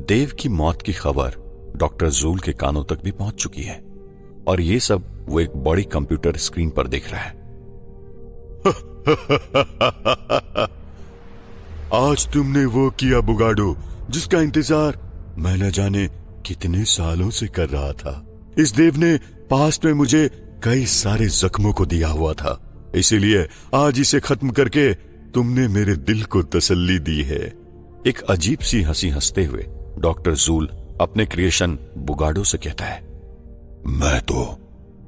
देव की मौत की खबर डॉक्टर जूल के कानों तक भी पहुंच चुकी है और ये सब वो एक बड़ी कंप्यूटर स्क्रीन पर देख रहा है। आज तुमने वो किया बुगाडो जिसका इंतजार मैं न जाने कितने सालों से कर रहा था। इस देव ने पास्ट में मुझे कई सारे जख्मों को दिया हुआ था, इसीलिए आज इसे खत्म करके तुमने मेरे दिल को तसल्ली दी है। एक अजीब सी हंसी हंसते हुए डॉक्टर जूल अपने क्रिएशन बुगाडो से कहता है, मैं तो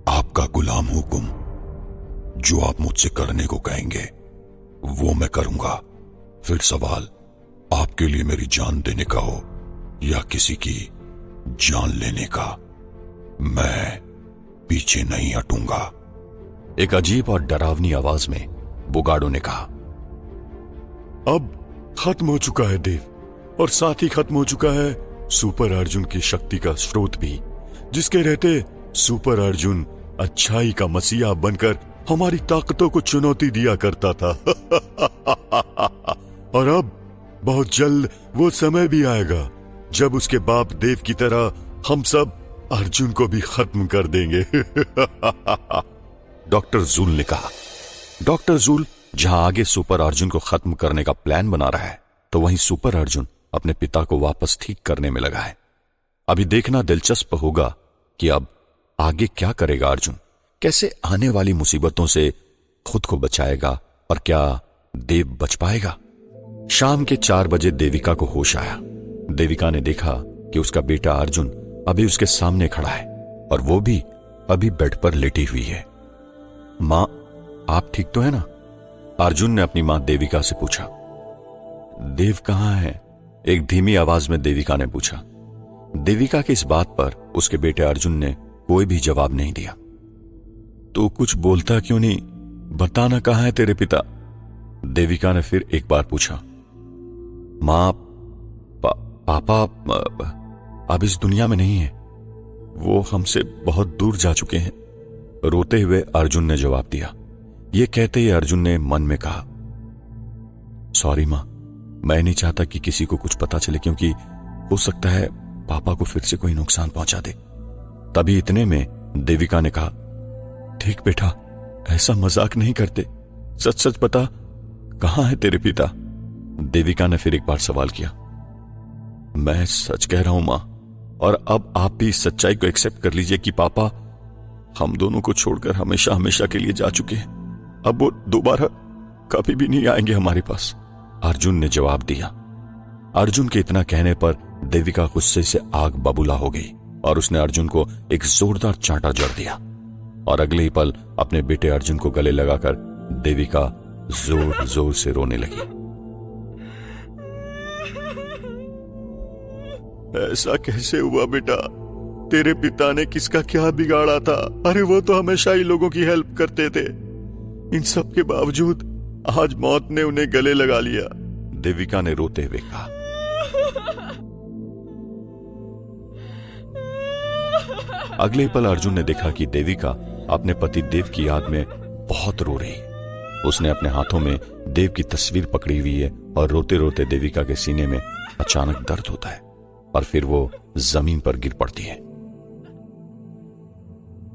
आपका गुलाम हूं गुम। जो आप मुझसे करने को कहेंगे वो मैं करूंगा। फिर सवाल आपके लिए मेरी जान देने का हो या किसी की जान लेने का, मैं पीछे नहीं हटूंगा। एक अजीब और डरावनी आवाज में बुगाडो ने कहा। अब खत्म हो चुका है देव, और साथ ही खत्म हो चुका है सुपर अर्जुन की शक्ति का स्रोत भी, जिसके रहते सुपर अर्जुन अच्छाई का मसीहा बनकर हमारी ताकतों को चुनौती दिया करता था। और अब बहुत जल्द वो समय भी आएगा जब उसके बाप देव की तरह हम सब अर्जुन को भी खत्म कर देंगे। डॉक्टर जूल ने कहा। डॉक्टर जूल जहां आगे सुपर अर्जुन को खत्म करने का प्लान बना रहा है, तो वहीं सुपर अर्जुन अपने पिता को वापस ठीक करने में लगा है। अभी देखना दिलचस्प होगा कि अब आगे क्या करेगा अर्जुन, कैसे आने वाली मुसीबतों से खुद को बचाएगा और क्या देव बच पाएगा। शाम के 4 बजे देविका को होश आया। देविका ने देखा कि उसका बेटा अर्जुन अभी उसके सामने खड़ा है और वो भी अभी बेड पर लेटी हुई है। मां, आप ठीक तो है ना? अर्जुन ने अपनी मां देविका से पूछा। देव कहां है? एक धीमी आवाज में देविका ने पूछा। देविका की इस बात पर उसके बेटे अर्जुन ने कोई भी जवाब नहीं दिया। तो कुछ बोलता क्यों नहीं? बताना कहां है तेरे पिता? देविका ने फिर एक बार पूछा। मां, पापा अब इस दुनिया में नहीं है, वो हमसे बहुत दूर जा चुके हैं, रोते हुए अर्जुन ने जवाब दिया। ये कहते ही अर्जुन ने मन में कहा, सॉरी मां, मैं नहीं चाहता कि किसी को कुछ पता चले, क्योंकि हो सकता है पापा को फिर से कोई नुकसान पहुंचा दे। तभी इतने में देविका ने कहा, ठीक बेटा, ऐसा मजाक नहीं करते, सच सच बता, कहां है तेरे पिता? देविका ने फिर एक बार सवाल किया। मैं सच कह रहा हूं मां, और अब आप भी इस सच्चाई को एक्सेप्ट कर लीजिए कि पापा हम दोनों को छोड़कर हमेशा हमेशा के लिए जा चुके हैं। अब वो दोबारा कभी भी नहीं आएंगे हमारे पास, अर्जुन ने जवाब दिया। अर्जुन के इतना कहने पर देविका गुस्से से आग बबूला हो गई और उसने अर्जुन को एक जोरदार चांटा जड़ दिया और अगले ही पल अपने बेटे अर्जुन को गले लगाकर देविका जोर जोर से रोने लगी। ऐसा कैसे हुआ बेटा? तेरे पिता ने किसका क्या बिगाड़ा था? अरे वो तो हमेशा ही लोगों की हेल्प करते थे। इन सब के बावजूद आज मौत ने उन्हें गले लगा लिया, देविका ने रोते हुए कहा। अगले पल अर्जुन ने देखा कि देविका अपने पति देव की याद में बहुत रो रही है। उसने अपने हाथों में देव की तस्वीर पकड़ी हुई है और रोते रोते देविका के सीने में अचानक दर्द होता है और फिर वो जमीन पर गिर पड़ती है।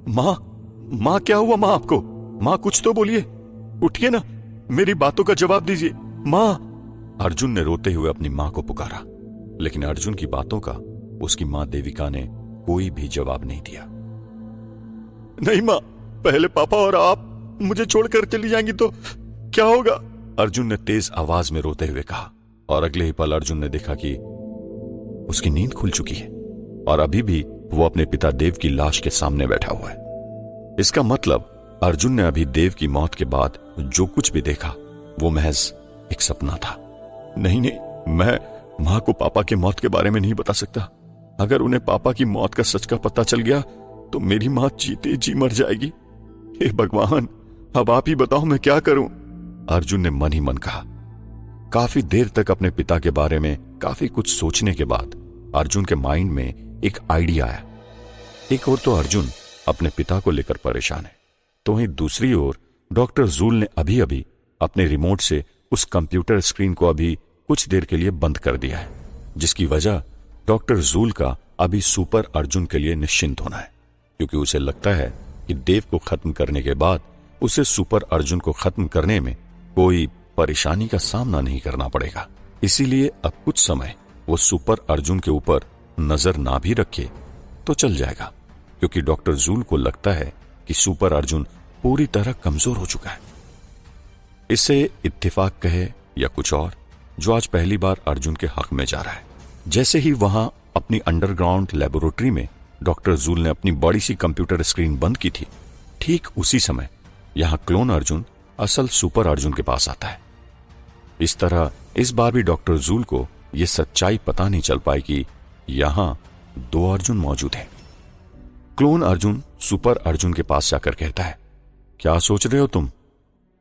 मां, क्या हुआ मां आपको? मां, कुछ तो बोलिए, उठिए ना, मेरी बातों का जवाब दीजिए मां। अर्जुन ने रोते हुए अपनी मां को पुकारा, लेकिन अर्जुन की बातों का उसकी मां देविका ने कोई भी जवाब नहीं दिया। नहीं मां, पहले पापा और आप मुझे छोड़कर चली जाएंगी तो क्या होगा? अर्जुन ने तेज आवाज में रोते हुए कहा और अगले ही पल अर्जुन ने देखा कि उसकी नींद खुल चुकी है और अभी भी वो अपने पिता देव की लाश के सामने बैठा हुआ है। इसका मतलब अर्जुन ने अभी देव की मौत के बाद जो कुछ भी देखा वो महज एक सपना था। नहीं, मैं मां को पापा के मौत के बारे में नहीं बता सकता। अगर उन्हें पापा की मौत का सच का पता चल गया तो मेरी मां जीते जी मर जाएगी। हे भगवान, अब आप ही बताओ मैं क्या करूं? अर्जुन ने मन ही मन कहा। काफी देर तक अपने पिता के बारे में काफी कुछ सोचने के बाद अर्जुन के माइंड में एक आइडिया आया। एक ओर तो अर्जुन अपने पिता को लेकर परेशान है, तो वहीं दूसरी ओर डॉक्टर जूल ने अभी अभी अपने रिमोट से उस कंप्यूटर स्क्रीन को अभी कुछ देर के लिए बंद कर दिया है, जिसकी वजह डॉक्टर जूल का अभी सुपर अर्जुन के लिए निश्चिंत होना है, क्योंकि उसे लगता है कि देव को खत्म करने के बाद उसे सुपर अर्जुन को खत्म करने में कोई परेशानी का सामना नहीं करना पड़ेगा। इसीलिए अब कुछ समय वो सुपर अर्जुन के ऊपर नजर ना भी रखे तो चल जाएगा, क्योंकि डॉक्टर जूल को लगता है कि सुपर अर्जुन पूरी तरह कमजोर हो चुका है। इसे इत्तेफाक कहे या कुछ और, जो आज पहली बार अर्जुन के हक में जा रहा है। जैसे ही वहां अपनी अंडरग्राउंड लेबोरेटरी में डॉक्टर जूल ने अपनी बड़ी सी कंप्यूटर स्क्रीन बंद की थी, ठीक उसी समय यहां क्लोन अर्जुन असल सुपर अर्जुन के पास आता है। इस तरह इस बार भी डॉक्टर जूल को यह सच्चाई पता नहीं चल पाई कि यहां दो अर्जुन मौजूद हैं। क्लोन अर्जुन सुपर अर्जुन के पास जाकर कहता है, क्या सोच रहे हो तुम?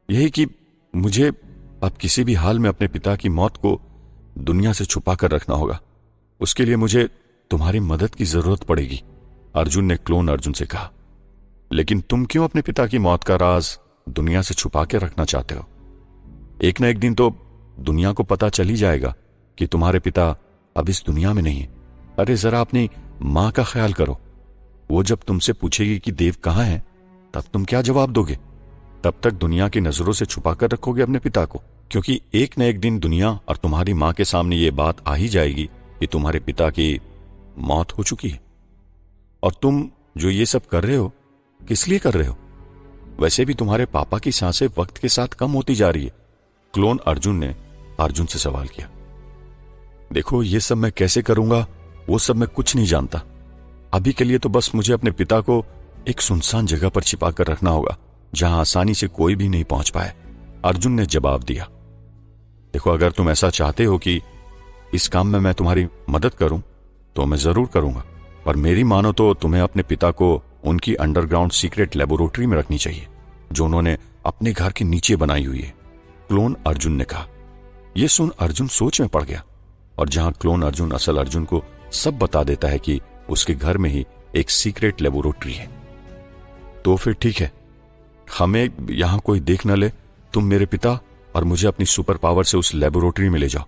यही कि मुझे अब किसी भी हाल में अपने पिता की मौत को दुनिया से छुपा कर रखना होगा। उसके लिए मुझे तुम्हारी मदद की जरूरत पड़ेगी, अर्जुन ने क्लोन अर्जुन से कहा। लेकिन तुम क्यों अपने पिता की मौत का राज दुनिया से छुपा के रखना चाहते हो? एक न एक दिन तो दुनिया को पता चल ही जाएगा कि तुम्हारे पिता अब इस दुनिया में नहीं है। अरे जरा अपनी मां का ख्याल करो। वो जब तुमसे पूछेगी कि देव कहां है, तब तुम क्या जवाब दोगे? तब तक दुनिया की नजरों से छुपा कर रखोगे अपने पिता को, क्योंकि एक न एक दिन दुनिया और तुम्हारी मां के सामने ये बात आ ही जाएगी कि तुम्हारे पिता की मौत हो चुकी है। और तुम जो ये सब कर रहे हो, किस लिए कर रहे हो? वैसे भी तुम्हारे पापा की सांसें वक्त के साथ कम होती जा रही है, क्लोन अर्जुन ने अर्जुन से सवाल किया। देखो, ये सब मैं कैसे करूंगा वो सब मैं कुछ नहीं जानता। अभी के लिए तो बस मुझे अपने पिता को एक सुनसान जगह पर छिपा कर रखना होगा, जहां आसानी से कोई भी नहीं पहुंच पाए, अर्जुन ने जवाब दिया। देखो, अगर तुम ऐसा चाहते हो कि इस काम में मैं तुम्हारी मदद करूं तो मैं जरूर करूंगा, पर मेरी मानो तो तुम्हें अपने पिता को उनकी अंडरग्राउंड सीक्रेट लेबोरेटरी में रखनी चाहिए, जो उन्होंने अपने घर के नीचे बनाई हुई है, क्लोन अर्जुन ने कहा। यह सुन अर्जुन सोच में पड़ गया, और जहां क्लोन अर्जुन असल अर्जुन को सब बता देता है कि उसके घर में ही एक सीक्रेट लेबोरेटरी है, तो फिर ठीक है, हमें यहां कोई देख न ले। तुम मेरे पिता और मुझे अपनी सुपर पावर से उस लेबोरेटरी में ले जाओ,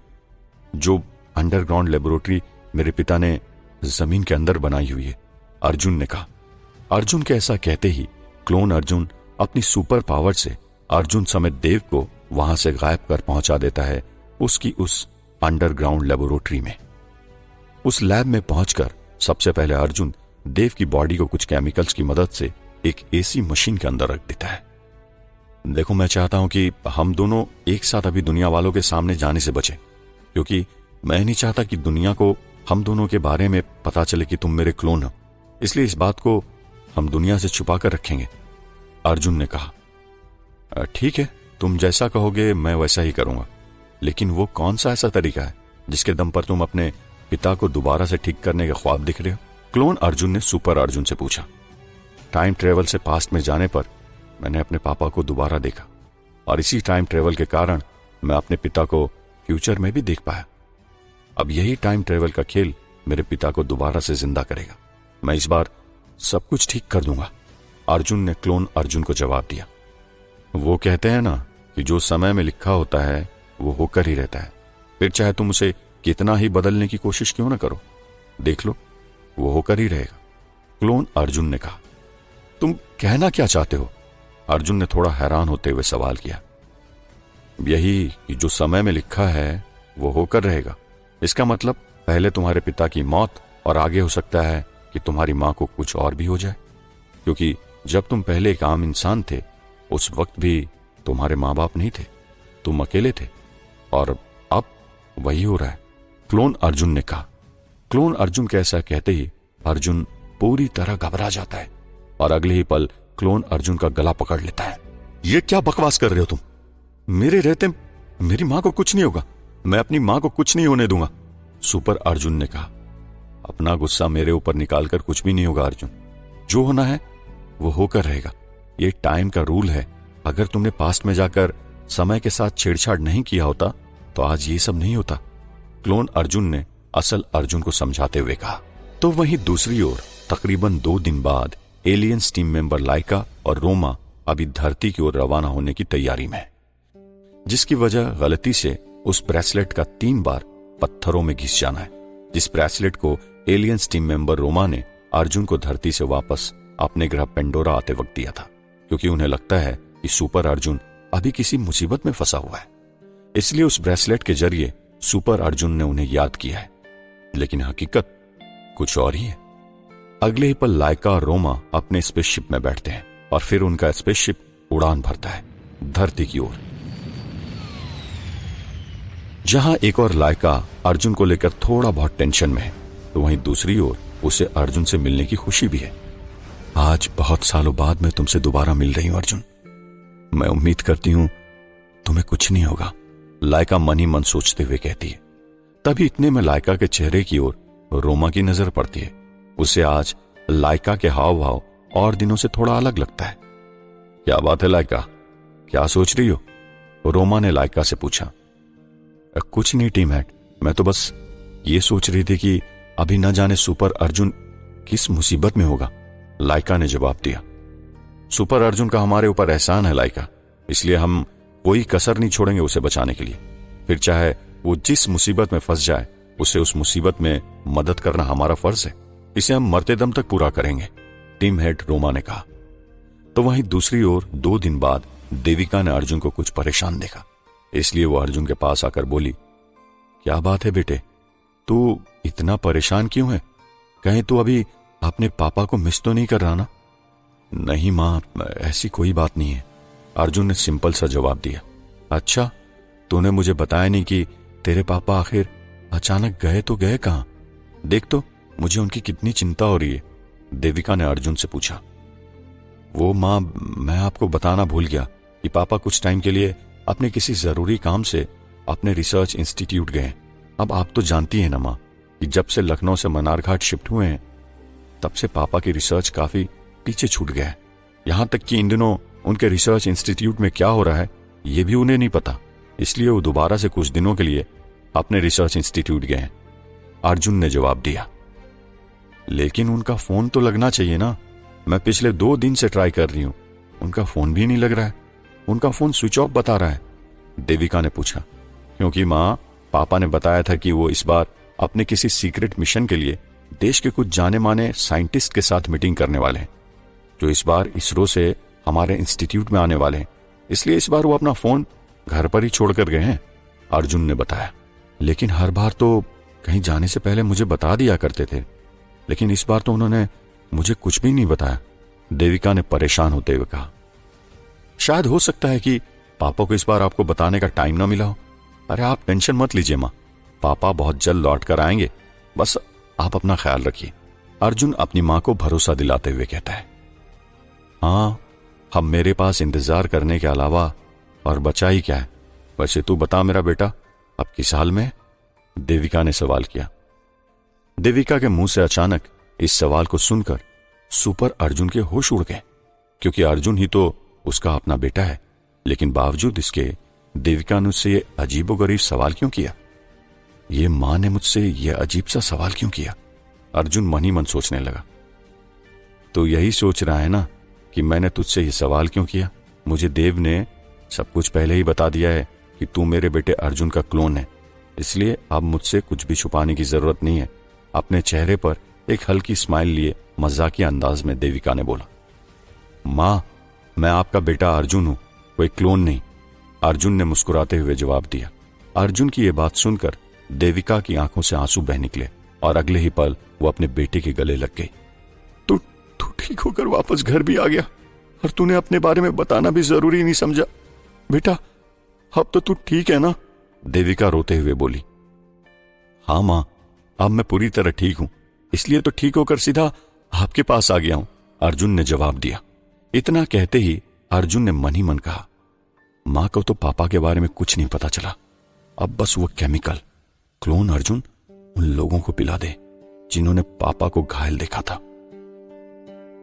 जो अंडरग्राउंड लेबोरेटरी मेरे पिता ने जमीन के अंदर बनाई हुई है, अर्जुन ने कहा। अर्जुन के ऐसा कहते ही क्लोन अर्जुन अपनी सुपर पावर से अर्जुन समेत देव को वहां से गायब कर पहुंचा देता है उसकी उस अंडरग्राउंड लेबोरेटरी में। उस लैब में पहुंचकर सबसे पहले अर्जुन देव की बॉडी को कुछ केमिकल्स की मदद से एक एसी मशीन के अंदर रख देता है। देखो, मैं चाहता हूं कि हम दोनों एक साथ अभी दुनिया वालों के सामने जाने से बचें, क्योंकि मैं नहीं चाहता कि दुनिया को हम दोनों के बारे में पता चले कि तुम मेरे क्लोन हो। इसलिए इस बात को हम दुनिया से छुपा कर रखेंगे, अर्जुन ने कहा। ठीक है, तुम जैसा कहोगे मैं वैसा ही करूंगा, लेकिन वो कौन सा ऐसा तरीका है जिसके दम पर तुम अपने पिता को दोबारा से ठीक करने का ख्वाब दिख रहे हो? क्लोन अर्जुन ने सुपर अर्जुन से पूछा। टाइम ट्रेवल से पास्ट में जाने पर मैंने अपने पापा को दोबारा देखा, और इसी टाइम ट्रेवल के कारण मैं अपने पिता को फ्यूचर में भी देख पाया। अब यही टाइम ट्रेवल का खेल मेरे पिता को दोबारा से जिंदा करेगा। मैं इस बार सब कुछ ठीक कर दूंगा, अर्जुन ने क्लोन अर्जुन को जवाब दिया। वो कहते हैं ना कि जो समय में लिखा होता है वो होकर ही रहता है, फिर चाहे तुम उसे कितना ही बदलने की कोशिश क्यों ना करो, देख लो वो होकर ही रहेगा, क्लोन अर्जुन ने कहा। तुम कहना क्या चाहते हो? अर्जुन ने थोड़ा हैरान होते हुए सवाल किया। यही कि जो समय में लिखा है वो होकर रहेगा। इसका मतलब पहले तुम्हारे पिता की मौत, और आगे हो सकता है कि तुम्हारी मां को कुछ और भी हो जाए, क्योंकि जब तुम पहले एक आम इंसान थे उस वक्त भी तुम्हारे मां बाप नहीं थे, तुम अकेले थे, और अब वही हो रहा है, क्लोन अर्जुन ने कहा। क्लोन अर्जुन के ऐसा कहते ही अर्जुन पूरी तरह घबरा जाता है, और अगले ही पल क्लोन अर्जुन का गला पकड़ लेता है। ये क्या बकवास कर रहे हो तुम? मेरे रहते मेरी मां को कुछ नहीं होगा, मैं अपनी मां को कुछ नहीं होने दूंगा, सुपर अर्जुन ने कहा। अपना गुस्सा मेरे ऊपर निकालकर कुछ भी नहीं होगा अर्जुन, जो होना है वो होकर रहेगा। ये टाइम का रूल है, अगर तुमने पास्ट में जाकर समय के साथ छेड़छाड़ नहीं किया होता तो आज ये सब नहीं होता, क्लोन अर्जुन ने असल अर्जुन को समझाते हुए कहा। तो वहीं दूसरी ओर तकरीबन 2 दिन बाद एलियंस टीम मेंबर लाइका और रोमा अभी धरती की ओर रवाना होने की तैयारी में है, जिसकी वजह गलती से उस ब्रेसलेट का 3 बार पत्थरों में घिस जाना है। जिस ब्रेसलेट को एलियंस टीम मेंबर रोमा ने अर्जुन को धरती से वापस अपने ग्रह पेंडोरा आते वक्त दिया था, क्योंकि उन्हें लगता है कि सुपर अर्जुन अभी किसी मुसीबत में फंसा हुआ है। इसलिए उस ब्रेसलेट के जरिए सुपर अर्जुन ने उन्हें याद किया है, लेकिन हकीकत कुछ और ही है। अगले ही पल लाइका और रोमा अपने स्पेसशिप में बैठते हैं और फिर उनका स्पेसशिप उड़ान भरता है धरती की ओर। जहां एक और लाइका अर्जुन को लेकर थोड़ा बहुत टेंशन में है, तो वहीं दूसरी ओर उसे अर्जुन से मिलने की खुशी भी है। आज बहुत सालों बाद मैं तुमसे दोबारा मिल रही हूं अर्जुन। मैं उम्मीद करती हूं तुम्हें कुछ नहीं होगा, लाइका मन ही मन सोचते हुए कहती है। तभी इतने में लाइका के चेहरे की ओर रोमा की नजर पड़ती है। उसे आज लाइका के हाव भाव और दिनों से थोड़ा अलग लगता है। क्या बात है लाइका, क्या सोच रही हो? रोमा ने लाइका से पूछा। कुछ नहीं टीम हेड, मैं तो बस ये सोच रही थी कि अभी न जाने सुपर अर्जुन किस मुसीबत में होगा, लाइका ने जवाब दिया। सुपर अर्जुन का हमारे ऊपर एहसान है लाइका, इसलिए हम कोई कसर नहीं छोड़ेंगे उसे बचाने के लिए। फिर चाहे वो जिस मुसीबत में फंस जाए, उसे उस मुसीबत में मदद करना हमारा फर्ज है। इसे हम मरते दम तक पूरा करेंगे, टीम हेड रोमा ने कहा। तो वहीं दूसरी ओर 2 दिन बाद देविका ने अर्जुन को कुछ परेशान देखा, इसलिए वो अर्जुन के पास आकर बोली, क्या बात है बेटे, तू इतना परेशान क्यों है? कहीं तू अभी अपने पापा को मिस तो नहीं कर रहा ना? नहीं मां, ऐसी कोई बात नहीं है, अर्जुन ने सिंपल सा जवाब दिया। अच्छा, तूने मुझे बताया नहीं कि तेरे पापा आखिर अचानक गए तो गए कहां? देख तो मुझे उनकी कितनी चिंता हो रही है, देविका ने अर्जुन से पूछा। वो मां, मैं आपको बताना भूल गया कि पापा कुछ टाइम के लिए अपने किसी जरूरी काम से अपने रिसर्च इंस्टीट्यूट गए। अब आप तो जानती हैं ना मां कि जब से लखनऊ से मनारघाट शिफ्ट हुए हैं, तब से पापा की रिसर्च काफी पीछे छूट गया है। यहां तक कि इन दिनों उनके रिसर्च इंस्टीट्यूट में क्या हो रहा है ये भी उन्हें नहीं पता, इसलिए वो दोबारा से कुछ दिनों के लिए अपने रिसर्च इंस्टीट्यूट गए हैं, अर्जुन ने जवाब दिया। लेकिन उनका फोन तो लगना चाहिए ना, मैं पिछले 2 दिन से ट्राई कर रही हूं, उनका फोन भी नहीं लग रहा है, उनका फोन स्विच ऑफ बता रहा है, देविका ने पूछा। क्योंकि मां, पापा ने बताया था कि वो इस बार अपने किसी सीक्रेट मिशन के लिए देश के कुछ जाने माने साइंटिस्ट के साथ मीटिंग करने वाले हैं, जो इस बार इसरो से हमारे इंस्टीट्यूट में आने वाले हैं, इसलिए इस बार वो अपना फोन घर पर ही छोड़कर गए हैं, अर्जुन ने बताया। लेकिन हर बार तो कहीं जाने से पहले मुझे बता दिया करते थे, लेकिन इस बार तो उन्होंने मुझे कुछ भी नहीं बताया, देविका ने परेशान होते हुए कहा। शायद हो सकता है कि पापा को इस बार आपको बताने का टाइम ना मिला हो। अरे आप टेंशन मत लीजिए मां, पापा बहुत जल्द लौट कर आएंगे, बस आप अपना ख्याल रखिए, अर्जुन अपनी मां को भरोसा दिलाते हुए कहता है। हाँ, हम मेरे पास इंतजार करने के अलावा और बचा ही क्या है। वैसे तू बता मेरा बेटा, अब किस हाल में? देविका ने सवाल किया। देविका के मुंह से अचानक इस सवाल को सुनकर सुपर अर्जुन के होश उड़ गए, क्योंकि अर्जुन ही तो उसका अपना बेटा है, लेकिन बावजूद इसके देविका ने उससे ये अजीबोगरीब सवाल क्यों किया? ये मां ने मुझसे ये अजीब सा सवाल क्यों किया? अर्जुन मन ही मन सोचने लगा। तो यही सोच रहा है ना कि मैंने तुझसे ये सवाल क्यों किया? मुझे देव ने सब कुछ पहले ही बता दिया है कि तू मेरे बेटे अर्जुन का क्लोन है, इसलिए अब मुझसे कुछ भी छुपाने की जरूरत नहीं है, अपने चेहरे पर एक हल्की स्माइल लिए मजाकिया अंदाज में देविका ने बोला। मां, मैं आपका बेटा अर्जुन हूं, कोई क्लोन नहीं, अर्जुन ने मुस्कुराते हुए जवाब दिया। अर्जुन की यह बात सुनकर देविका की आंखों से आंसू बह निकले और अगले ही पल वो अपने बेटे के गले लग गई। तू ठीक होकर वापस घर भी आ गया और तूने अपने बारे में बताना भी जरूरी नहीं समझा। बेटा, अब तो तू ठीक है ना? देविका रोते हुए बोली। हाँ मां, अब मैं पूरी तरह ठीक हूं, इसलिए तो ठीक होकर सीधा आपके पास आ गया हूं, अर्जुन ने जवाब दिया। इतना कहते ही अर्जुन ने मन ही मन कहा, मां को तो पापा के बारे में कुछ नहीं पता चला, अब बस वो केमिकल क्लोन अर्जुन उन लोगों को पिला दे जिन्होंने पापा को घायल देखा था।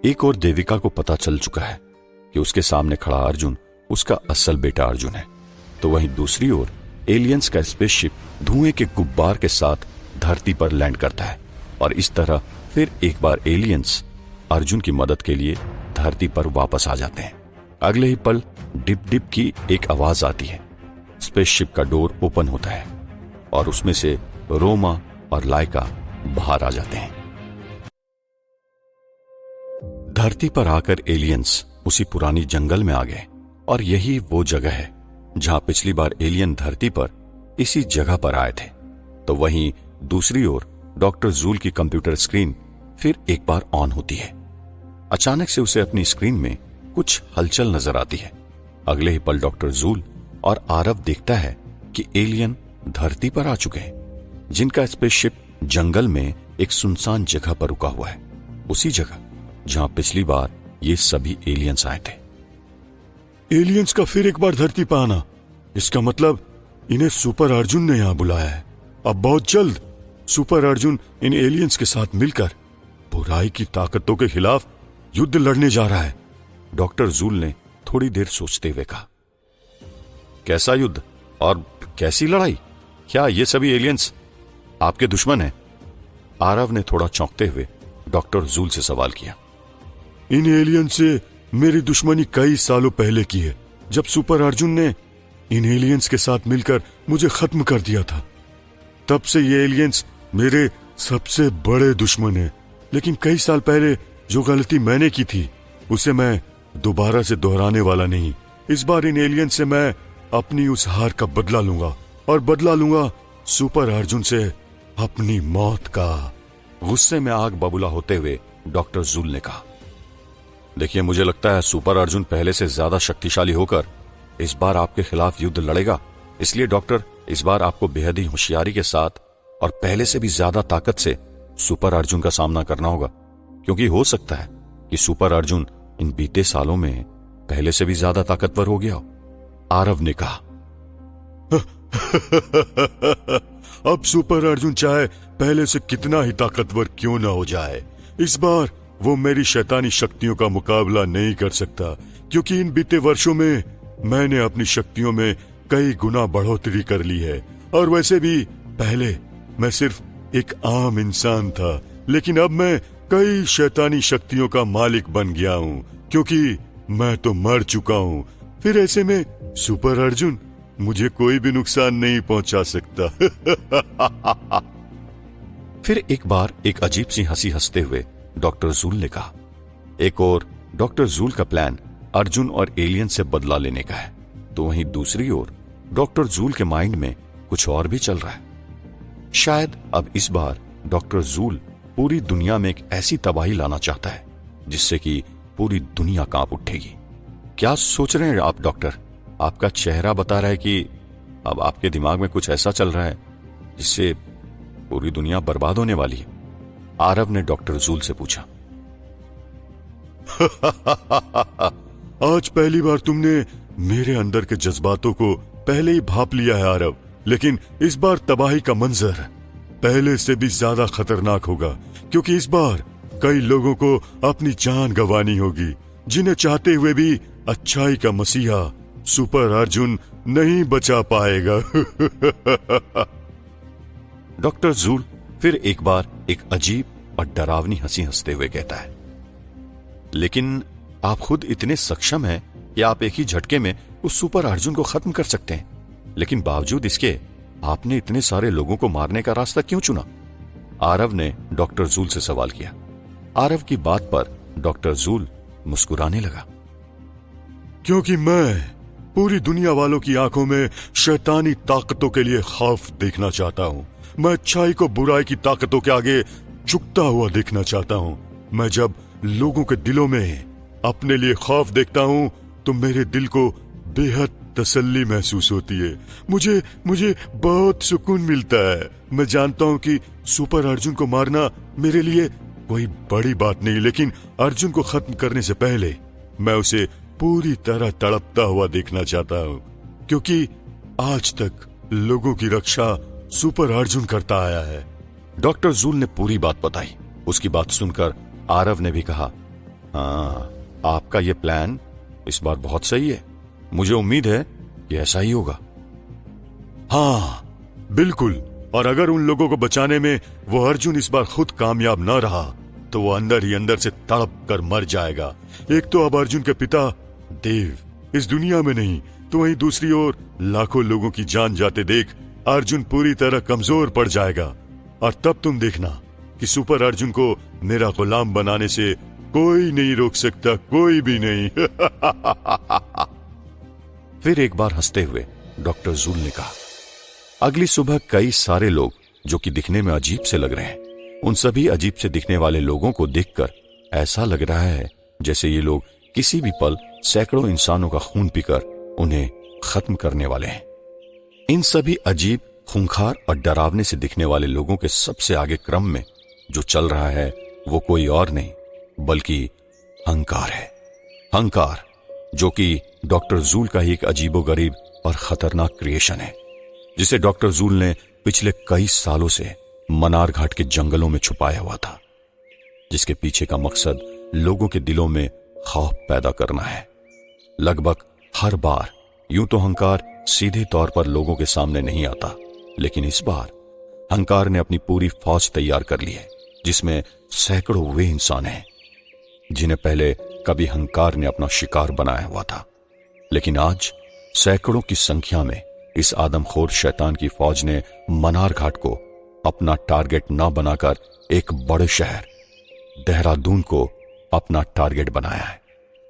एक और देविका को पता चल चुका है कि उसके सामने खड़ा अर्जुन उसका असल बेटा अर्जुन है, तो वहीं दूसरी ओर एलियंस का स्पेसशिप धुएं के गुब्बार के साथ धरती पर लैंड करता है और इस तरह फिर एक बार एलियंस अर्जुन की मदद के लिए धरती पर वापस आ जाते हैं। अगले ही पल डिप डिप की एक आवाज आती है, स्पेसशिप का डोर ओपन होता है और उसमें से रोमा और लाइका बाहर आ जाते हैं। धरती पर आकर एलियंस उसी पुरानी जंगल में आ गए और यही वो जगह है जहां पिछली बार एलियन धरती पर इसी जगह पर आए थे। तो वहीं दूसरी ओर डॉक्टर जूल की कंप्यूटर स्क्रीन फिर एक बार ऑन होती है। अचानक से उसे अपनी स्क्रीन में कुछ हलचल नजर आती है। अगले ही पल डॉक्टर जूल और आरव देखता है कि एलियन धरती पर आ चुके हैं, जिनका स्पेसशिप जंगल में एक सुनसान जगह पर रुका हुआ है, उसी जगह जहां पिछली बार ये सभी एलियंस आए थे। एलियंस का फिर एक बार धरती पर आना, इसका मतलब इन्हें सुपर अर्जुन ने यहां बुलाया है। अब बहुत जल्द सुपर अर्जुन इन एलियंस के साथ मिलकर बुराई की ताकतों के खिलाफ युद्ध लड़ने जा रहा है। डॉक्टर जूल ने थोड़ी देर सोचते हुए कहा, कैसा युद्ध और कैसी लड़ाई? क्या ये सभी एलियंस आपके दुश्मन हैं? आरव ने थोड़ा चौंकते हुए डॉक्टर जूल से सवाल किया। इन एलियंस से मेरी दुश्मनी कई सालों पहले की है, जब सुपर अर्जुन ने इन एलियंस के साथ मिलकर मुझे खत्म कर दिया था। तब से ये एलियंस मेरे सबसे बड़े दुश्मन हैं। लेकिन कई साल पहले जो गलती मैंने की थी उसे मैं दोबारा से दोहराने वाला नहीं। इस बार इन एलियंस से मैं अपनी उस हार का बदला लूंगा और बदला लूंगा सुपर अर्जुन से अपनी मौत का। गुस्से में आग बबूला होते हुए डॉक्टर जूल ने कहा, देखिए, मुझे लगता है सुपर अर्जुन पहले से ज्यादा शक्तिशाली होकर इस बार आपके खिलाफ युद्ध लड़ेगा। इसलिए डॉक्टर, इस बार आपको बेहद ही होशियारी के साथ और पहले से भी ज्यादा ताकत से सुपर अर्जुन का सामना करना होगा, क्योंकि हो सकता है कि सुपर अर्जुन इन बीते सालों में पहले से भी ज्यादा ताकतवर हो गया हो। आरव ने कहा, अब सुपर अर्जुन चाहे पहले से कितना ही ताकतवर क्यों ना हो जाए, इस बार वो मेरी शैतानी शक्तियों का मुकाबला नहीं कर सकता, क्योंकि इन बीते वर्षों में मैंने अपनी शक्तियों में कई गुना बढ़ोतरी कर ली है। और वैसे भी पहले मैं सिर्फ एक आम इंसान था, लेकिन अब मैं कई शैतानी शक्तियों का मालिक बन गया हूँ, क्योंकि मैं तो मर चुका हूँ। फिर ऐसे में सुपर अर्जुन मुझे कोई भी नुकसान नहीं पहुंचा सकता। फिर एक बार एक अजीब सी हंसी हंसते हुए डॉक्टर जूल ने कहा। एक और डॉक्टर जूल का प्लान अर्जुन और एलियन से बदला लेने का है, तो वहीं दूसरी ओर डॉक्टर जूल के माइंड में कुछ और भी चल रहा है। शायद अब इस बार डॉक्टर जूल पूरी दुनिया में एक ऐसी तबाही लाना चाहता है जिससे कि पूरी दुनिया कांप उठेगी। क्या सोच रहे हैं आप डॉक्टर? आपका चेहरा बता रहा है कि अब आपके दिमाग में कुछ ऐसा चल रहा है जिससे पूरी दुनिया बर्बाद होने वाली है। आरव ने डॉक्टर जूल से पूछा। आज पहली बार तुमने मेरे अंदर के जज्बातों को पहले ही भांप लिया है आरव, लेकिन इस बार तबाही का मंजर पहले से भी ज्यादा खतरनाक होगा, क्योंकि इस बार कई लोगों को अपनी जान गंवानी होगी, जिन्हें चाहते हुए भी अच्छाई का मसीहा सुपर अर्जुन नहीं बचा पाएगा। डॉक्टर जूल फिर एक बार एक अजीब और डरावनी हंसी हंसते हुए कहता है, लेकिन आप खुद इतने सक्षम हैं कि आप एक ही झटके में उस सुपर अर्जुन को खत्म कर सकते हैं, लेकिन बावजूद इसके आपने इतने सारे लोगों को मारने का रास्ता क्यों चुना? आरव ने डॉक्टर जूल से सवाल किया। आरव की बात पर डॉक्टर जूल मुस्कुराने लगा। क्योंकि मैं पूरी दुनिया वालों की आंखों में शैतानी ताकतों के लिए खौफ देखना चाहता हूँ। मैं अच्छाई को बुराई की ताकतों के आगे झुकता हुआ देखना चाहता हूँ। मैं जब लोगों के दिलों में अपने लिए खौफ देखता हूँ तो मेरे दिल को बेहद तसल्ली महसूस होती है। मुझे बहुत सुकून मिलता है। मैं जानता हूँ कि सुपर अर्जुन को मारना मेरे लिए कोई बड़ी बात नहीं, लेकिन अर्जुन को खत्म करने से पहले मैं उसे पूरी तरह तड़पता हुआ देखना चाहता हूँ, क्योंकि आज तक लोगों की रक्षा सुपर अर्जुन करता आया है। डॉक्टर जूल ने पूरी बात बताई। उसकी बात सुनकर आरव ने भी कहा, हाँ, आपका ये प्लान इस बार बहुत सही है। मुझे उम्मीद है कि ऐसा ही होगा। हाँ, बिल्कुल। और अगर उन लोगों को बचाने में वो अर्जुन इस बार खुद कामयाब न रहा तो वो अंदर ही अंदर से तड़प कर मर जाएगा। एक तो अब अर्जुन के पिता देव इस दुनिया में नहीं, तो वहीं दूसरी ओर लाखों लोगों की जान जाते देख अर्जुन पूरी तरह कमजोर पड़ जाएगा। और तब तुम देखना कि सुपर अर्जुन को मेरा गुलाम बनाने से कोई नहीं रोक सकता, कोई भी नहीं। फिर एक बार हंसते हुए डॉक्टर जूल ने कहा, अगली सुबह कई सारे लोग जो कि दिखने में अजीब से लग रहे हैं, उन सभी अजीब से दिखने वाले लोगों को देखकर ऐसा लग रहा है जैसे ये लोग किसी भी पल सैकड़ों इंसानों का खून पीकर उन्हें खत्म करने वाले हैं। इन सभी अजीब, खूंखार और डरावने से दिखने वाले लोगों के सबसे आगे क्रम में जो चल रहा है वो कोई और नहीं बल्कि हंकार है। हंकार, जो कि डॉक्टर जूल का ही एक अजीबोगरीब और खतरनाक क्रिएशन है, जिसे डॉक्टर जूल ने पिछले कई सालों से मनार घाट के जंगलों में छुपाया हुआ था, जिसके पीछे का मकसद लोगों के दिलों में खौफ पैदा करना है। लगभग हर बार यूं तो हंकार सीधे तौर पर लोगों के सामने नहीं आता, लेकिन इस बार हंकार ने अपनी पूरी फौज तैयार कर ली है, जिसमें सैकड़ों वे इंसान हैं जिन्हें पहले कभी हंकार ने अपना शिकार बनाया हुआ था। लेकिन आज सैकड़ों की संख्या में इस आदमखोर शैतान की फौज ने मनार घाट को अपना टारगेट न बनाकर एक बड़े शहर देहरादून को अपना टारगेट बनाया है,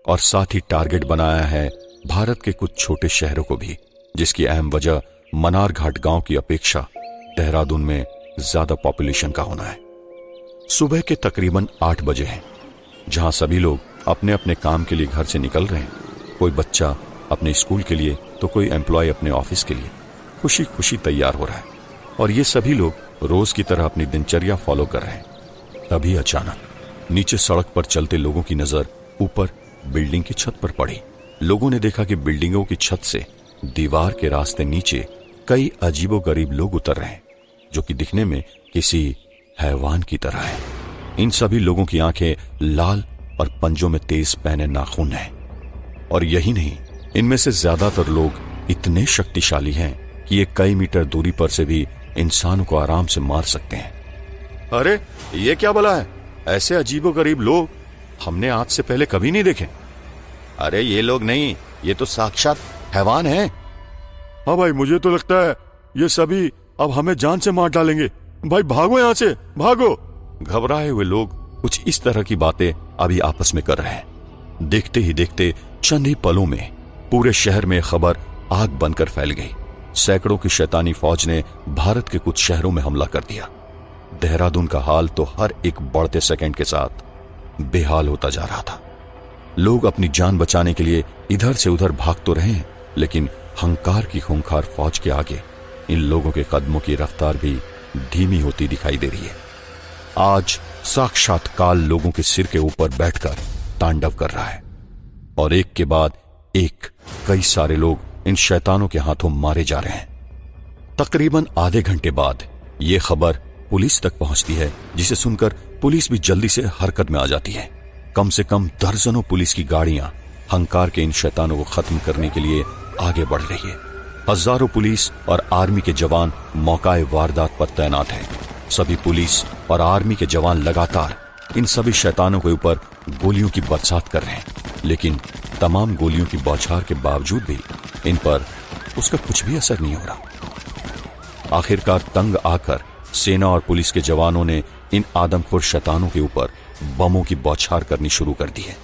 और साथ ही टारगेट बनाया है भारत के कुछ छोटे शहरों को भी, जिसकी अहम वजह मनार घाट गांव की अपेक्षा देहरादून में ज्यादा पॉपुलेशन का होना है। सुबह के तकरीबन 8 बजे हैं, जहां सभी लोग अपने अपने काम के लिए घर से निकल रहे हैं। कोई बच्चा अपने स्कूल के लिए तो कोई एम्प्लॉय अपने ऑफिस के लिए खुशी खुशी तैयार हो रहा है, और ये सभी लोग रोज की तरह अपनी दिनचर्या फॉलो कर रहे हैं। तभी अचानक नीचे सड़क पर चलते लोगों की नजर ऊपर बिल्डिंग की छत पर पड़ी। लोगों ने देखा कि बिल्डिंगों की छत से दीवार के रास्ते नीचे कई अजीबोगरीब लोग उतर रहे हैं, जो कि दिखने में किसी हैवान की तरह है। इन सभी लोगों की आंखें लाल और पंजों में तेज पैने नाखून हैं, और यही नहीं, इनमें से ज्यादातर लोग इतने शक्तिशाली हैं कि ये कई मीटर दूरी पर से भी इंसानों को आराम से मार सकते हैं। अरे ये क्या भला है? ऐसे अजीबोगरीब लोग हमने आज से पहले कभी नहीं देखे। अरे ये लोग नहीं, ये तो साक्षात हैवान हैं। हाँ भाई, मुझे तो लगता है ये सभी अब हमें जान से मार डालेंगे। भाई भागो यहां से, भागो। घबराए हुए लोग कुछ इस तरह की बातें अभी आपस में कर रहे हैं। देखते ही देखते चंद ही पलों में पूरे शहर में खबर आग बनकर फैल गई। सैकड़ों की शैतानी फौज ने भारत के कुछ शहरों में हमला कर दिया। देहरादून का हाल तो हर एक बढ़ते सेकंड के साथ बेहाल होता जा रहा था। लोग अपनी जान बचाने के लिए इधर से उधर भाग तो रहे हैं, लेकिन हंकार की खूंखार फौज के आगे इन लोगों के कदमों की रफ्तार भी धीमी होती दिखाई दे रही है। आज साक्षात काल लोगों के सिर के ऊपर बैठकर तांडव कर रहा है, और एक के बाद एक कई सारे लोग इन शैतानों के हाथों मारे जा रहे हैं। तकरीबन आधे घंटे बाद यह खबर पुलिस तक पहुंचती है, जिसे सुनकर पुलिस भी जल्दी से हरकत में आ जाती है। कम से कम दर्जनों पुलिस की गाड़ियां हंकार के इन शैतानों को खत्म करने के लिए आगे बढ़ रही है। हजारों पुलिस और आर्मी के जवान मौकाए वारदात पर तैनात हैं। सभी पुलिस और आर्मी के जवान लगातार इन सभी शैतानों के ऊपर गोलियों की बरसात कर रहे हैं, लेकिन तमाम गोलियों की बौछार के बावजूद भी इन पर उसका कुछ भी असर नहीं हो रहा। आखिरकार तंग आकर सेना और पुलिस के जवानों ने इन आदमखोर शैतानों के ऊपर बमों की बौछार करनी शुरू कर दी है,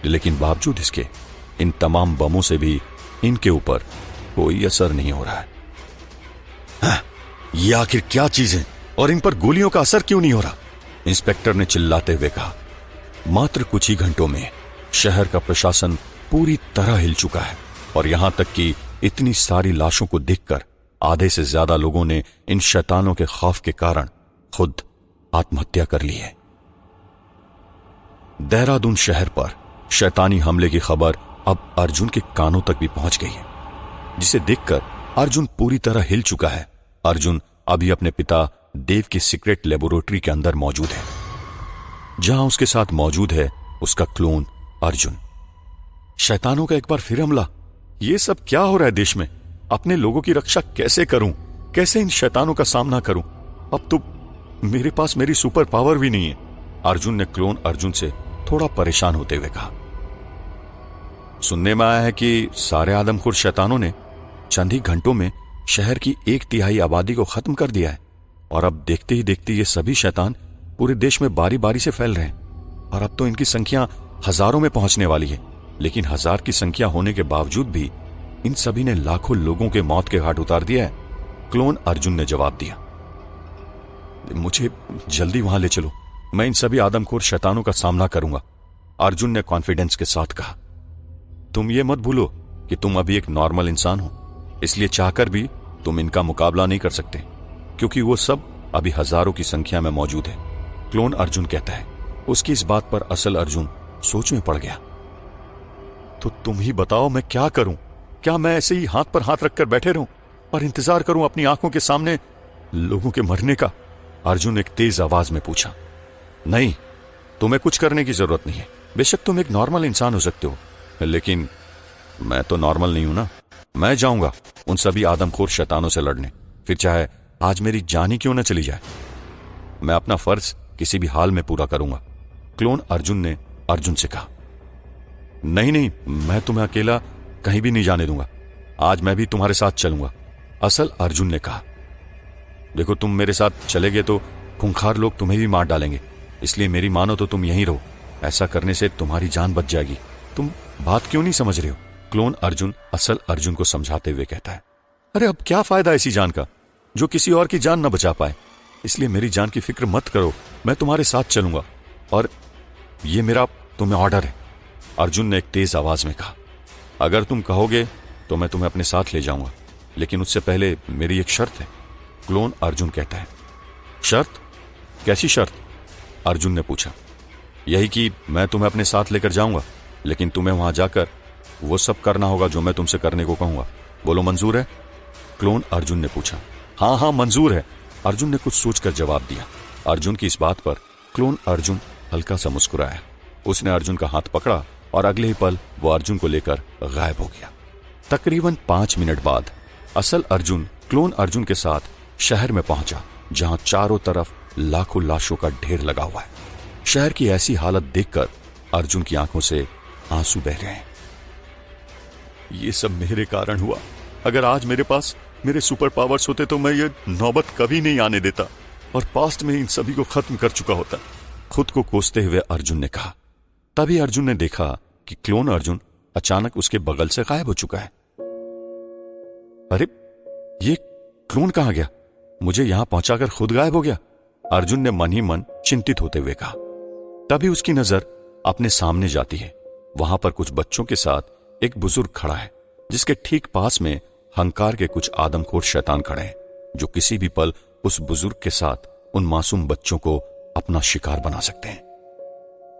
लेकिन बावजूद इसके इन तमाम बमों से भी इनके ऊपर कोई असर नहीं हो रहा है। ये आखिर क्या चीज है और इन पर गोलियों का असर क्यों नहीं हो रहा? इंस्पेक्टर ने चिल्लाते हुए कहा। मात्र कुछ ही घंटों में शहर का प्रशासन पूरी तरह हिल चुका है, और यहां तक कि इतनी सारी लाशों को देखकर आधे से ज्यादा लोगों ने इन शैतानों के खौफ के कारण खुद आत्महत्या कर ली है। देहरादून शहर पर शैतानी हमले की खबर अब अर्जुन के कानों तक भी पहुंच गई है, जिसे देखकर अर्जुन पूरी तरह हिल चुका है। अर्जुन अभी अपने पिता देव की सीक्रेट लेबोरेटरी के अंदर मौजूद है, जहां उसके साथ मौजूद है उसका क्लोन अर्जुन। शैतानों का एक बार फिर हमला। ये सब क्या हो रहा है देश में? अपने लोगों की रक्षा कैसे करूं? कैसे इन शैतानों का सामना करूं? अब तो मेरे पास मेरी सुपर पावर भी नहीं है। अर्जुन ने क्लोन अर्जुन से थोड़ा परेशान होते हुए कहा। सुनने में आया है कि सारे आदमखोर शैतानों ने चंद ही घंटों में शहर की 1/3 आबादी को खत्म कर दिया है। और अब देखते ही देखते ये सभी शैतान पूरे देश में बारी बारी से फैल रहे हैं और अब तो इनकी संख्या हजारों में पहुंचने वाली है। लेकिन 1000 की संख्या होने के बावजूद भी इन सभी ने लाखों लोगों के मौत के घाट उतार दिया है। क्लोन अर्जुन ने जवाब दिया, मुझे जल्दी वहां ले चलो, मैं इन सभी आदमखोर शैतानों का सामना करूंगा। अर्जुन ने कॉन्फिडेंस के साथ कहा, तुम ये मत भूलो कि तुम अभी एक नॉर्मल इंसान हो, इसलिए चाहकर भी तुम इनका मुकाबला नहीं कर सकते, क्योंकि वो सब अभी हजारों की संख्या में मौजूद है। क्लोन अर्जुन कहता है। उसकी इस बात पर असल अर्जुन सोच में पड़ गया। तो तुम ही बताओ मैं क्या करूं? क्या मैं ऐसे ही हाथ पर हाथ रखकर बैठे रहूं और इंतजार करूं अपनी आंखों के सामने लोगों के मरने का? अर्जुन ने एक तेज आवाज में पूछा। नहीं, तुम्हें कुछ करने की जरूरत नहीं है। बेशक तुम एक नॉर्मल इंसान हो सकते हो, लेकिन मैं तो नॉर्मल नहीं हूं ना। मैं जाऊंगा उन सभी आदमखोर शैतानों से लड़ने, फिर चाहे आज मेरी जान ही क्यों न चली जाए। मैं अपना फर्ज किसी भी हाल में पूरा करूंगा। क्लोन अर्जुन ने अर्जुन से कहा। नहीं नहीं, मैं तुम्हें अकेला कहीं भी नहीं जाने दूंगा, आज मैं भी तुम्हारे साथ चलूंगा। असल अर्जुन ने कहा, देखो तुम मेरे साथ चले गए तो खूंखार लोग तुम्हें भी मार डालेंगे, इसलिए मेरी मानो तो तुम यहीं रहो। ऐसा करने से तुम्हारी जान बच जाएगी। तुम बात क्यों नहीं समझ रहे हो? क्लोन अर्जुन असल अर्जुन को समझाते हुए कहता है, अरे अब क्या फायदा ऐसी जान का जो किसी और की जान न बचा पाए, इसलिए मेरी जान की फिक्र मत करो, मैं तुम्हारे साथ चलूंगा और ये मेरा तुम्हें ऑर्डर है। अर्जुन ने एक तेज आवाज में कहा, अगर तुम कहोगे तो मैं तुम्हें अपने साथ ले जाऊंगा, लेकिन उससे पहले मेरी एक शर्त है। क्लोन अर्जुन कहता है। शर्त? कैसी शर्त? अर्जुन ने पूछा। यही कि मैं तुम्हें अपने साथ लेकर जाऊंगा, लेकिन तुम्हें वहां जाकर वो सब करना होगा जो मैं तुमसे करने को कहूंगा। बोलो मंजूर है? क्लोन अर्जुन ने पूछा। हाँ हाँ मंजूर है, अर्जुन ने कुछ सोचकर जवाब दिया। अर्जुन की इस बात पर क्लोन अर्जुन हल्का सा मुस्कुराया। उसने अर्जुन का हाथ पकड़ा और अगले ही पल वो अर्जुन को लेकर गायब हो गया। तकरीबन 5 मिनट बाद असल अर्जुन क्लोन अर्जुन के साथ शहर में पहुंचा, जहां चारों तरफ लाखों लाशों का ढेर लगा हुआ है। शहर की ऐसी हालत देखकर अर्जुन की आंखों से आंसू बह रहे हैं। ये सब मेरे कारण हुआ। अगर आज मेरे पास मेरे सुपर पावर्स होते तो मैं ये नौबत कभी नहीं आने देता और पास्ट में इन सभी को खत्म कर चुका होता, खुद को कोसते हुए अर्जुन ने कहा। तभी अर्जुन ने देखा कि क्लोन अर्जुन अचानक उसके बगल से गायब हो चुका है। अरे ये क्लोन कहां गया? मुझे यहां पहुंचाकर खुद गायब हो गया, अर्जुन ने मन ही मन चिंतित होते हुए कहा। तभी उसकी नजर अपने सामने जाती है। वहां पर कुछ बच्चों के साथ एक बुजुर्ग खड़ा है, जिसके ठीक पास में हंकार के कुछ आदमखोर शैतान खड़े हैं, जो किसी भी पल उस बुजुर्ग के साथ उन मासूम बच्चों को अपना शिकार बना सकते हैं।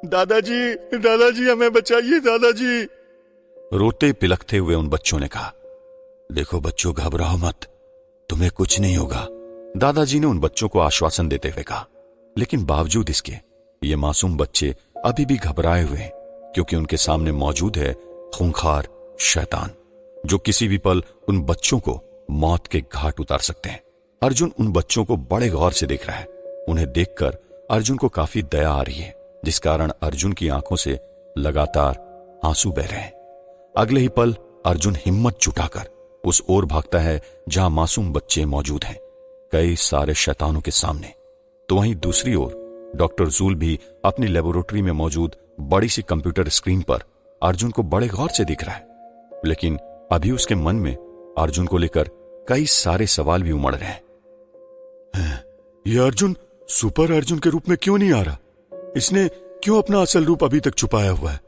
दादाजी, दादाजी हमें बचाइए दादाजी, रोते पिलकते हुए उन बच्चों ने कहा। देखो बच्चों, घबराओ मत, तुम्हें कुछ नहीं होगा, दादाजी ने उन बच्चों को आश्वासन देते हुए कहा। लेकिन बावजूद इसके ये मासूम बच्चे अभी भी घबराए हुए हैं, क्योंकि उनके सामने मौजूद है खूंखार शैतान, जो किसी भी पल उन बच्चों को मौत के घाट उतार सकते हैं। अर्जुन उन बच्चों को बड़े गौर से देख रहा है। उन्हें देखकर अर्जुन को काफी दया आ रही है, जिस कारण अर्जुन की आंखों से लगातार आंसू बह रहे हैं। अगले ही पल अर्जुन हिम्मत जुटाकर उस ओर भागता है जहां मासूम बच्चे मौजूद हैं, कई सारे शैतानों के सामने। तो वहीं दूसरी ओर डॉक्टर जूल भी अपनी लेबोरेटरी में मौजूद बड़ी सी कंप्यूटर स्क्रीन पर अर्जुन को बड़े गौर से देख रहा है। लेकिन अभी उसके मन में अर्जुन को लेकर कई सारे सवाल भी उमड़ रहे हैं। यह अर्जुन सुपर अर्जुन के रूप में क्यों नहीं आ रहा? इसने क्यों अपना असल रूप अभी तक छुपाया हुआ है?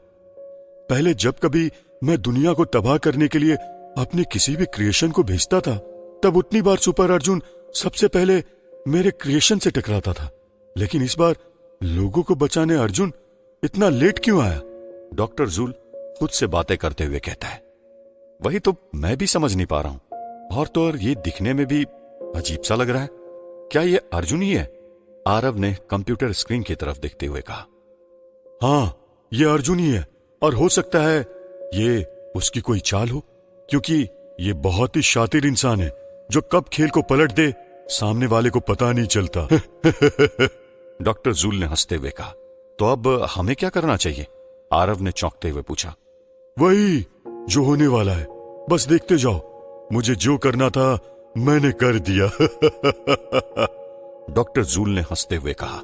पहले जब कभी मैं दुनिया को तबाह करने के लिए अपने किसी भी क्रिएशन को भेजता था, तब उतनी बार सुपर अर्जुन सबसे पहले मेरे क्रिएशन से टकराता था। लेकिन इस बार लोगों को बचाने अर्जुन इतना लेट क्यों आया? डॉक्टर जूल खुद से बातें करते हुए कहता है। वही तो मैं भी समझ नहीं पा रहा हूं। और तो और ये दिखने में भी अजीब सा लग रहा है। क्या ये अर्जुन ही है? आरव ने कंप्यूटर स्क्रीन की तरफ देखते हुए कहा। हाँ, ये अर्जुन ही है, और हो सकता है ये उसकी कोई चाल हो, क्योंकि ये बहुत ही शातिर इंसान है, जो कब खेल को पलट दे सामने वाले को पता नहीं चलता। डॉक्टर जूल ने हंसते हुए कहा। तो अब हमें क्या करना चाहिए? आरव ने चौंकते हुए पूछा। वही जो होने वाला है, बस देखते जाओ। मुझे जो करना था मैंने कर दिया। डॉक्टर जूल ने हंसते हुए कहा,